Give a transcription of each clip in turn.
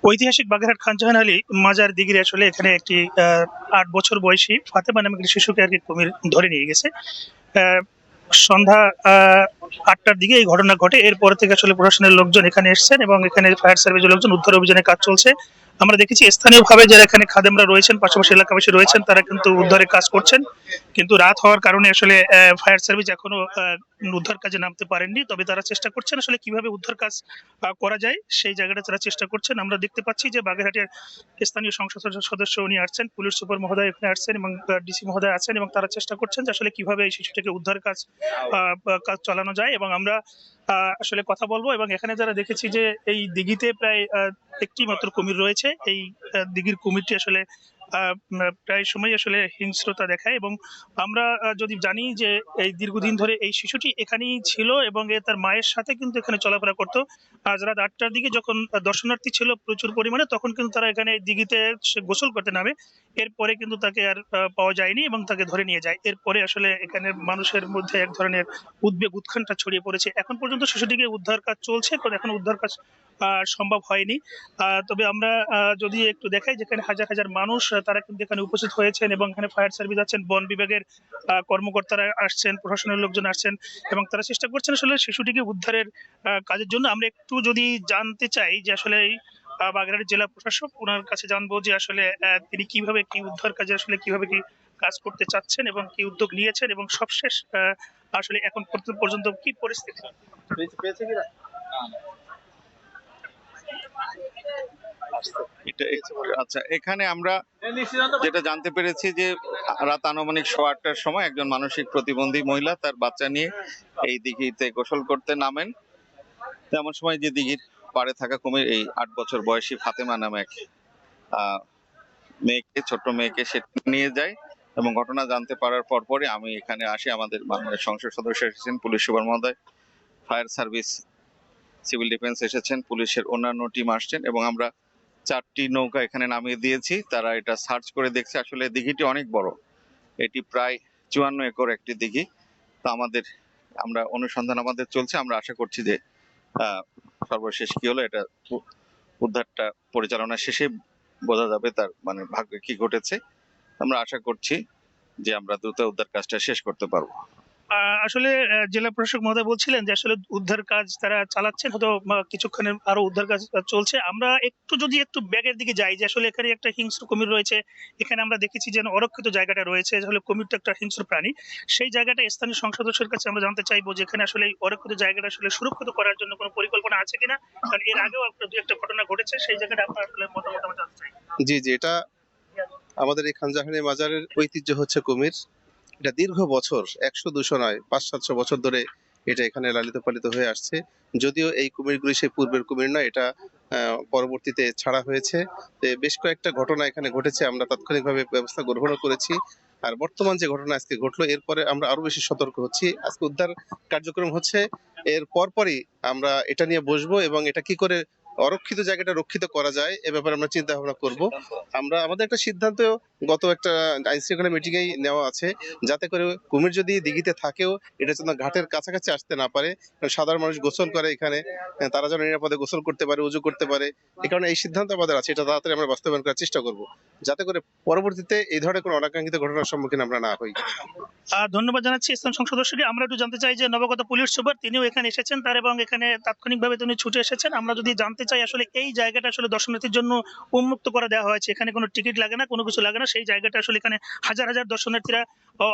ঐতিহাসিক বাগেরহাট খান জাহান আলী মাজার দিঘির আসলে এখানে একটি ৮ বছর বয়সী ফাতেমা নামে একটি শিশুকে আর কি কুমির ধরে নিয়ে গেছে। আহ, সন্ধ্যা ৮টার দিকে এই ঘটনা ঘটে। এরপর থেকে আসলে প্রশাসনের লোকজন এখানে এসেছেন এবং এখানে ফায়ার সার্ভিসের লোকজন উদ্ধার অভিযানে কাজ চলছে। আমরা দেখেছি স্থানীয়ভাবে যারা এখানে খাদেমরা রয়েছেন, পাশাপাশি এলাকাবাসী রয়েছেন, তারা কিন্তু উদ্ধারের কাজ করছেন। কিন্তু রাত হওয়ার কারণে আসলে ফায়ার সার্ভিস এখনো উদ্ধার কাজে নামতে পারেননি। তবে তারা চেষ্টা করছেন আসলে কিভাবে উদ্ধার কাজ করা যায় সেই জায়গাটা তারা চেষ্টা করছেন। আমরা দেখতে পাচ্ছি যে বাগেরহাটের স্থানীয় সংসদ সদস্য উনি আসছেন, পুলিশ সুপার মহোদয় এখানে আসছেন এবং ডিসি মহোদয় আছেন এবং তারা চেষ্টা করছেন যে আসলে কিভাবে এই শিশুটিকে উদ্ধার কাজ চালানো যায়। এবং আমরা আসলে কথা বলবো। এবং এখানে যারা দেখেছি যে এই দিঘিতে প্রায় একটি মাত্র কুমির রয়েছে। এই দিঘির কুমিরটি আসলে প্রায় সময় আসলে হিংস্রতা দেখায়। এবং আমরা যদি জানি যে এই দীর্ঘদিন ধরে এই শিশুটি এখানেই ছিল এবং তার মায়ের সাথে কিন্তু এখানে চলাফেরা করতো। আজ রাত ৮টার দিকে যখন দর্শনার্থী ছিল প্রচুর পরিমাণে, তখন কিন্তু তারা এখানে দিঘিতে সে গোসল করতে নামে। এরপরে কিন্তু তাকে আর পাওয়া যায়নি এবং তাকে ধরে নিয়ে যায়। এরপরে আসলে এখানে মানুষের মধ্যে এক ধরনের উদ্বেগ উৎকণ্ঠা ছড়িয়ে পড়েছে। এখন পর্যন্ত শিশুটিকে উদ্ধার কাজ চলছে, এখন উদ্ধার কাজ সম্ভব হয়নি। তবে আমরা যদি একটু দেখাই, যেখানে হাজার হাজার মানুষ তারা কিন্তু এখানে উপস্থিত হয়েছেন এবং এখানে ফায়ার সার্ভিস আছেন, বন বিভাগের কর্মকর্তারা আসছেন, প্রশাসনের লোকজন আসছেন এবং তারা চেষ্টা করছেন আসলে শিশুটিকে উদ্ধারের কাজের জন্য। আমরা একটু যদি জানতে চাই যে আসলে এই বাগেরহাট জেলা প্রশাসক, ওনার কাছে জানবো যে আসলে তিনি কিভাবে কি উদ্ধার কাজে আসলে কিভাবে কি কাজ করতে চাচ্ছেন এবং কি উদ্যোগ নিয়েছেন এবং সবশেষ আসলে এখন পর্যন্ত কি পরিস্থিতি। আচ্ছা, এখানে আমরা যেটা জানতে পেরেছি যে রাত আনুমানিক 8:15টার সময় একজন মানসিক প্রতিবন্ধী মহিলা তার বাচ্চা নিয়ে এই দিঘিতে গোসল করতে নামেন। তেমন সময় যে দিঘির পাড়ে থাকা কুমির এই 8 বছর বয়সী ফাতেমা নামে এক মেয়েকে, ছোট্ট মেয়েকে সে নিয়ে যায়। এবং ঘটনা জানতে পারার পরপরই আমি এখানে আসি। আমাদের মাননীয় সংসদ সদস্য এসেছেন, পুলিশ সুপার মহোদয়, ফায়ার সার্ভিস, সিভিল ডিফেন্স এসেছেন, পুলিশের অন্যান্য টিম আসছেন এবং আমরা 4টি নৌকা এখানে নামিয়ে দিয়েছি। তারা এটা সার্চ করে দেখছে। আসলে দিঘিটি অনেক বড়, এটি প্রায় 54 একর একটি দিঘি। তো আমরা অনুসন্ধান আমাদের চলছে। আমরা আশা করছি যে সর্বশেষ কি হলো এটা উদ্ধারটা পরিচালনা শেষে বোঝা যাবে, তার মানে ভাগ্যে কি ঘটেছে। আমরা আশা করছি যে আমরা দ্রুত উদ্ধার কাজটা শেষ করতে পারবো। আসলে জেলা প্রশাসক মহোদয় বলছিলেন যে আসলে উদ্ধার কাজ তারা চালাচ্ছেন, হয়তো কিছুক্ষণের আরো উদ্ধার কাজ চলছে। আমরা একটু ব্যাগের দিকে যাই, যে আসলে এখানে একটা হিংস্র কুমির রয়েছে। এখানে আমরা দেখেছি যে অরক্ষিত জায়গাটা রয়েছে, আসলে কুমিরটা একটা হিংস্র প্রাণী। সেই জায়গাটা স্থানীয় সংসদ সদস্যের কাছে আমরা জানতে চাইবো যে এখানে আসলে এই অরক্ষিত জায়গাটা আসলে সুরক্ষিত করার জন্য কোনো পরিকল্পনা আছে কিনা, কারণ এর আগেও দু একটা ঘটনা ঘটেছে। সেই জায়গাটা আপনার আসলে মতামত আমরা জানতে চাই। জি জি, এটা আমাদের এই খানজাহানি মাজারের ঐতিহ্য হচ্ছে কুমির। এটা দীর্ঘ বছর, 100-200 নয়, 500-700 বছর ধরে এটা এখানে লালিত পালিত হয়ে আসছে। যদিও এই কুমিরগুলি সেই পূর্বের কুমির নয়, এটা পরবর্তীতে ছাড়া হয়েছে। বেশ কয়েকটা ঘটনা এখানে ঘটেছে, আমরা তাৎক্ষণিকভাবে ব্যবস্থা গ্রহণও করেছি। আর বর্তমান যে ঘটনা আজকে ঘটলো, এরপরে আমরা আরো বেশি সতর্ক হচ্ছি। আজকে উদ্ধার কার্যক্রম হচ্ছে, এর পরপরই আমরা এটা নিয়ে বসবো এবং এটা কি করে অরক্ষিত জায়গাটা রক্ষিত করা যায় এ ব্যাপারে আমরা চিন্তা ভাবনা করব। আমাদের একটা সিদ্ধান্ত গত একটা আইন শৃঙ্খলা মিটিং এই নেওয়া আছে, যাতে করে কুমির যদি দিঘিতে থাকেও এটা যেন ঘাটের কাছাকাছি আসতে না পারে। কারণ সাধারণ মানুষ গোসল করে এখানে, তারা যেন নিরাপদে গোসল করতে পারে, উজু করতে পারে। এই কারণে এই সিদ্ধান্ত আমাদের আছে, এটা তাড়াতাড়ি আমরা বাস্তবায়ন করার চেষ্টা করব, যাতে করে পরবর্তীতে এই ধরনের কোনো অনাকাঙ্ক্ষিত ঘটনার সম্মুখীন আমরা না হই। ধন্যবাদ জানাচ্ছি স্থানীয় সংসদ সদস্যকে। আমরা একটু জানতে চাই যে নবাগত পুলিশ সুপার, তিনিও এখানে এসেছেন তার, এবং এখানে তাৎক্ষণিকভাবে তিনি ছুটে এসেছেন। আমরা যদি জানতে চাই আসলে এই জায়গাটা আসলে দর্শনার্থীর জন্য উন্মুক্ত করে দেওয়া হয়েছে, এখানে কোনো টিকিট লাগে না, কোনো কিছু লাগে না। সেই জায়গাটা আসলে এখানে হাজার হাজার দর্শনার্থীরা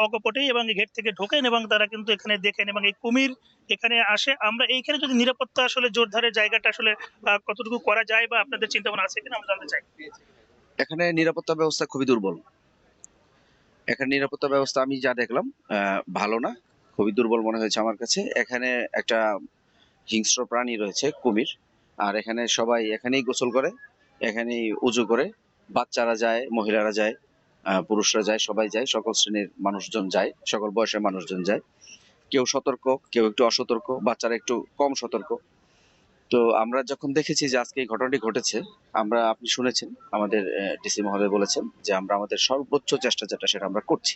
অকপটেই এবং গেট থেকে ঢোকেন এবং তারা কিন্তু এখানে দেখেন এবং এই কুমির এখানে আসে। আমরা এইখানে যদি নিরাপত্তা আসলে জোরদারের জায়গাটা আসলে কতটুকু করা যায় বা আপনাদের চিন্তা ভাবনা আছে কিনা আমরা জানতে চাই। এখানে নিরাপত্তা ব্যবস্থা খুবই দুর্বল। এখানে নিরাপত্তা ব্যবস্থা আমি যা দেখলাম ভালো না, খুবই দুর্বল মনে হয়েছে আমার কাছে। এখানে একটা হিংস্র প্রাণী রয়েছে, কুমির। আর এখানে সবাই এখানেই গোসল করে, এখানেই উজু করে। বাচ্চারা যায়, মহিলারা যায়, পুরুষরা যায়, সবাই যায়, সকল শ্রেণীর মানুষজন যায়, সকল বয়সের মানুষজন যায়। কেউ সতর্ক, কেউ একটু অসতর্ক, বাচ্চারা একটু কম সতর্ক। তো আমরা যখন দেখেছি যে আজকে এই ঘটনাটি ঘটেছে, আপনি শুনেছেন আমাদের ডিসি মহোদয় বলেছেন যে আমরা আমাদের সর্বোচ্চ চেষ্টা যেটা সেটা আমরা করছি।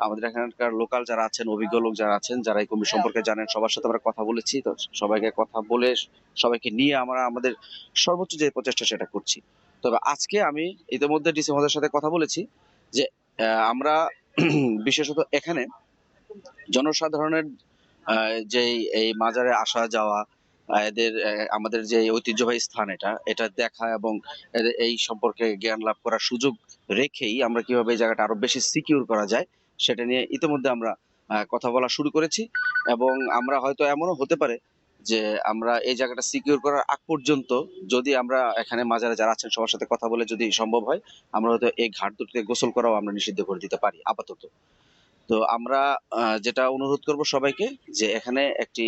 আমাদের এখানকার লোকাল যারা আছেন, অভিজ্ঞ লোক যারা আছেন, যারা এই কুমির সম্পর্কে জানেন, সবার সাথে আমরা কথা বলেছি। তো সবাইকে কথা বলে, সবাইকে নিয়ে আমরা আমাদের সর্বোচ্চ যে প্রচেষ্টা সেটা করছি। তবে আজকে আমি ইতিমধ্যে ডিসি মহোদয়ের সাথে কথা বলেছি যে আমরা বিশেষত এখানে জনসাধারণের যে এই মাজারে আসা যাওয়া, এদের আমাদের যে ঐতিহ্যবাহী স্থান এটা দেখা এবং এই সম্পর্কে জ্ঞান লাভ করার সুযোগ রেখেই আমরা কিভাবে এই জায়গাটা আরো বেশি সিকিউর করা যায় সেটা নিয়ে ইতিমধ্যে আমরা কথা বলা শুরু করেছি। এবং আমরা হয়তো এমনও হতে পারে যে আমরা এই জায়গাটা সিকিউর করার আগ পর্যন্ত, যদি আমরা এখানে মাজারে যারা আছেন সবার সাথে কথা বলে যদি সম্ভব হয়, আমরা হয়তো এই ঘাট দুটিতে গোসল করাও আমরা নিষিদ্ধ করে দিতে পারি আপাতত। তো আমরা যেটা অনুরোধ করব সবাইকে, যে এখানে একটি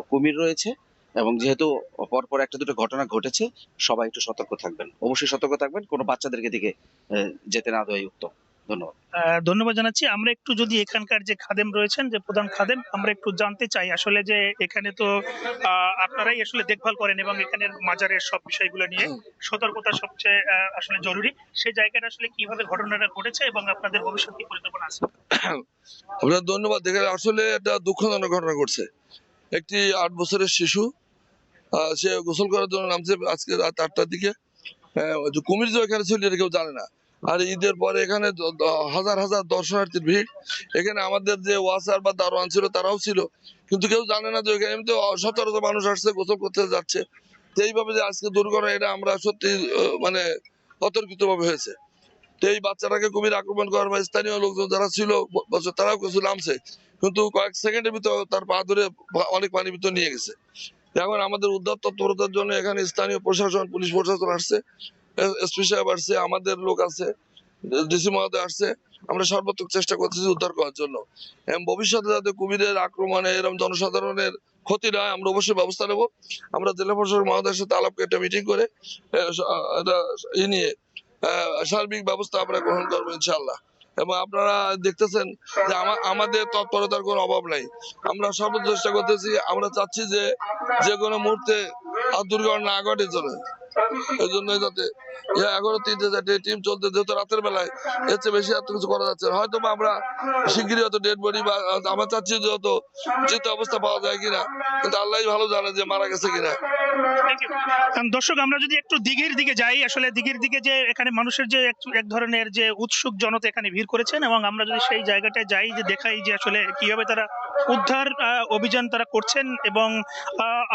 কুমির রয়েছে এবং যেহেতু পরপর একটা দুটো ঘটনা ঘটেছে, সবাই একটু সতর্ক থাকবেন, অবশ্যই সতর্ক থাকবেন, কোনো বাচ্চাদেরকে দিকে যেতে না দেওয়াই উত্তম। ধন্যবাদ। ধন্যবাদ জানাচ্ছি। আমরা একটু যদি এখানকার যে খাদেম রয়েছেন, যে প্রধান খাদেম, আমরা একটু জানতে চাই আসলে যে এখানে তো আপনারাই আসলে দেখভাল করেন এবং এখানের মাজারের সব বিষয়গুলো নিয়ে সতর্কতা সবচেয়ে আসলে জরুরি। সেই জায়গাটা আসলে কিভাবে ঘটনাটা ঘটেছে এবং আপনাদের ভবিষ্যৎ কি পরিকল্পনা আছে? আপনার ধন্যবাদ। দেখে আসলে একটা দুঃখজনক ঘটনা ঘটছে। একটি 8 বছরের শিশু সে গোসল করার জন্য নামছে আজকে রাত 8টার দিকে। ওই যে কুমির যে এখানে ছিল এটা কেউ জানে না। আর ঈদের পরে এখানে হাজার হাজার দর্শনার্থীর ভিড়। এখানে আমাদের যে ওয়াসার বা দারোয়ান ছিল তারাও ছিল, কিন্তু কেউ জানে না যে এখানে এমনিতে সচরাচর মানুষ আসছে, গোসল করতে যাচ্ছে। তো এইভাবে যে আজকে দুর্ঘটনা, এটা আমরা সত্যি মানে অতর্কিত ভাবে হয়েছে। তো এই বাচ্চাটাকে কুমির আক্রমণ করার বা স্থানীয় লোকজন যারা ছিল তারাও কিছু নামছে, কিন্তু কয়েক সেকেন্ডের ভিতর তার পা ধরে অনেক পানির ভিতর নিয়ে গেছে। এখন আমাদের উদ্ধার তৎপরতার জন্য এখানে স্থানীয় প্রশাসন, পুলিশ প্রশাসন আসছে, এসপি সাহেব আসছে, আমাদের লোক আছে, ডিসি মহোদয় আসছে। আমরা সর্বাত্মক চেষ্টা করতেছি উদ্ধার করার জন্য, এবং ভবিষ্যতে যাতে কুমিরের আক্রমণে এরকম জনসাধারণের ক্ষতি না হয় আমরা অবশ্যই ব্যবস্থা নেব। আমরা জেলা প্রশাসক মহোদয়ের সাথে আলাপকে একটা মিটিং করে এটা নিয়ে সার্বিক ব্যবস্থা আমরা গ্রহণ করবো ইনশাল্লাহ। এবং আপনারা দেখতেছেন যে আমাদের তৎপরতার কোনো অভাব নাই, আমরা সর্বোচ্চ চেষ্টা করতেছি। আমরা চাচ্ছি যে যে কোনো মুহূর্তে আর দুর্ঘটনা না ঘটে চলে, এই জন্য যাতে 11-3-4 টিম চলতে, যেহেতু রাতের বেলায় এর চেয়ে বেশি এত কিছু করা যাচ্ছে না। হয়তো বা আমরা শিগগিরই হয়তো ডেড বডি বা আমরা চাচ্ছি যে হয়তো জীবিত অবস্থা পাওয়া যায় কিনা, কিন্তু আল্লাহ ভালো জানে যে মারা গেছে কিনা। দর্শক, আমরা যদি একটু দিঘির দিকে যাই, আসলে দিঘির দিকে যে এখানে মানুষের যে এক ধরনের যে উৎসুক জনতা এখানে ভিড় করেছেন, এবং আমরা যদি সেই জায়গাটায় যাই, যে দেখাই যে আসলে কিভাবে তারা উদ্ধার অভিযান তারা করছেন। এবং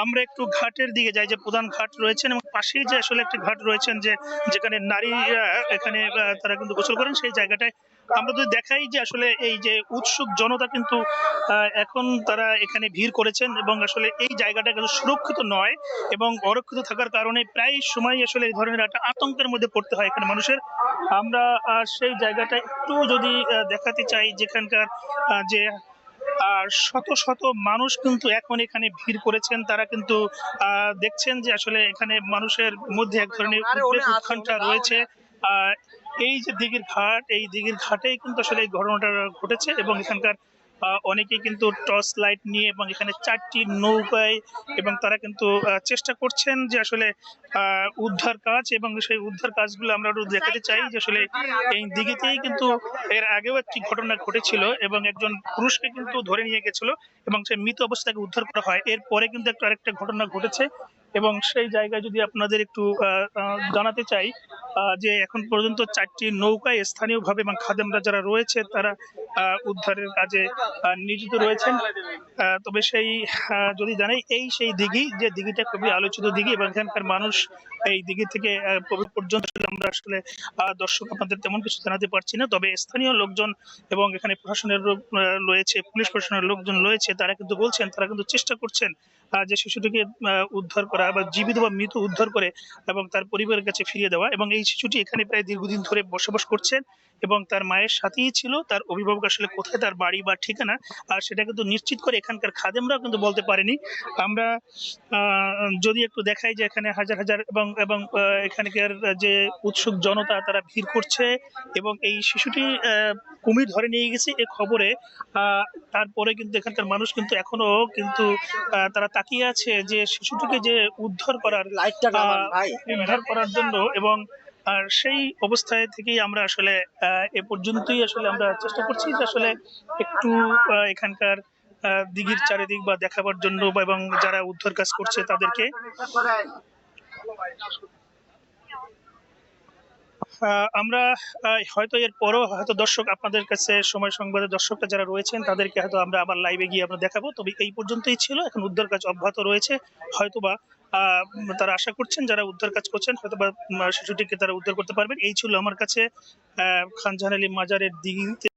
আমরা একটু ঘাটের দিকে যাই, যে প্রধান ঘাট রয়েছেন এবং পাশেই যে আসলে একটি ঘাট রয়েছেন যে যেখানে নারীরা এখানে তারা কিন্তু গোসল করেন, সেই জায়গাটায় আমরা যদি দেখাই যে আসলে এই যে উৎসুক জনতা কিন্তু এখন তারা এখানে ভিড় করেছেন, এবং আসলে এই জায়গাটা কিন্তু সুরক্ষিত নয় এবং অরক্ষিত থাকার কারণে প্রায় সময় আসলে এই ধরনের একটা আতঙ্কের মধ্যে পড়তে হয় এখানে মানুষের। আমরা সেই জায়গাটা একটু যদি দেখাতে চাই, যেখানকার যে শত শত মানুষ কিন্তু এখন এখানে ভিড় করেছেন, তারা কিন্তু দেখছেন যে আসলে এখানে মানুষের মধ্যে এক ধরনের উদ্বেগ উৎকণ্ঠা রয়েছে। আহ এই যে দিঘির ঘাট, এই দিঘির ঘাটেই কিন্তু আসলে এই ঘটনাটা ঘটেছে, এবং এখানকার অনেকেই কিন্তু টর্চ লাইট নিয়ে এবং এখানে 4টি নৌকায়, এবং তারা কিন্তু চেষ্টা করছেন যে আসলে উদ্ধার কাজ, এবং সেই উদ্ধার কাজগুলো আমরা একটু দেখাতে চাই যে আসলে এই দিঘিতেই কিন্তু এর আগেও একটি ঘটনা ঘটেছিল এবং একজন পুরুষকে কিন্তু ধরে নিয়ে গেছিল এবং সে মৃত অবস্থাকে উদ্ধার করা হয়। এরপরে কিন্তু আরেকটা ঘটনা ঘটেছে, এবং সেই জায়গায় যদি আপনাদের একটু জানাতে চাই যে এখন পর্যন্ত 4টি নৌকায় স্থানীয়ভাবে এবং খাদেমরা যারা রয়েছে তারা উদ্ধারের কাজে নিয়োজিত রয়েছেন। তবে সেই যদি জানাই, সেই দিঘি, যে দিঘিটা খুবই আলোচিত দিঘি, এবং এখানকার মানুষ এই দিঘি থেকে পর্যন্ত আমরা আসলে দর্শক আপনাদের তেমন কিছু জানাতে পারছি না। তবে স্থানীয় লোকজন এবং এখানে প্রশাসনের রয়েছে, পুলিশ প্রশাসনের লোকজন রয়েছে, তারা কিন্তু বলছেন, তারা কিন্তু চেষ্টা করছেন যে শিশুটিকে উদ্ধার করা বা জীবিত বা মৃত উদ্ধার করে এবং তার পরিবারের কাছে ফিরিয়ে দেওয়া। এবং এই শিশুটি এখানে প্রায় দীর্ঘদিন ধরে বসবাস করছেন এবং তার মায়ের সাথেই ছিল। তার অভিভাবক আসলে কোথায় তার বাড়ি বা ঠিকানা আর সেটা কিন্তু নিশ্চিত করে এখানকার খাদেমরাও কিন্তু বলতে পারেনি। আমরা যদি একটু দেখাই যে এখানে হাজার হাজার এবং এখানকার যে উৎসুক জনতা তারা ভিড় করছে, এবং এই শিশুটি কুমির ধরে নিয়ে গেছে এ খবরে তারপরে কিন্তু এখানকার মানুষ কিন্তু এখনো কিন্তু তারা তাকিয়ে আছে যে শিশুটিকে যে উদ্ধার করার জন্য, এবং আর সেই অবস্থায় থেকেই আমরা আসলে এ পর্যন্তই আসলে আমরা চেষ্টা করছি যে আসলে একটু এখানকার দিঘির চারিদিক বা দেখাবার জন্য এবং যারা উদ্ধার কাজ করছে তাদেরকে আমরা হয়তো এর পরও হয়তো দর্শক আপনাদের কাছে সময় সংবাদের দর্শকরা যারা রয়েছেন তাদেরকে হয়তো আমরা আবার লাইভে গিয়ে আমরা দেখাবো। তবে এই পর্যন্তই ছিল, এখন উদ্ধার কাজ অব্যাহত রয়েছে। হয়তোবা তারা আশা করছেন যারা উদ্ধার কাজ করছেন হয়তোবা শিশুটিকে তারা উদ্ধার করতে পারবেন। এই ছিল আমার কাছে খান জাহান আলী মাজারের দিঘিতে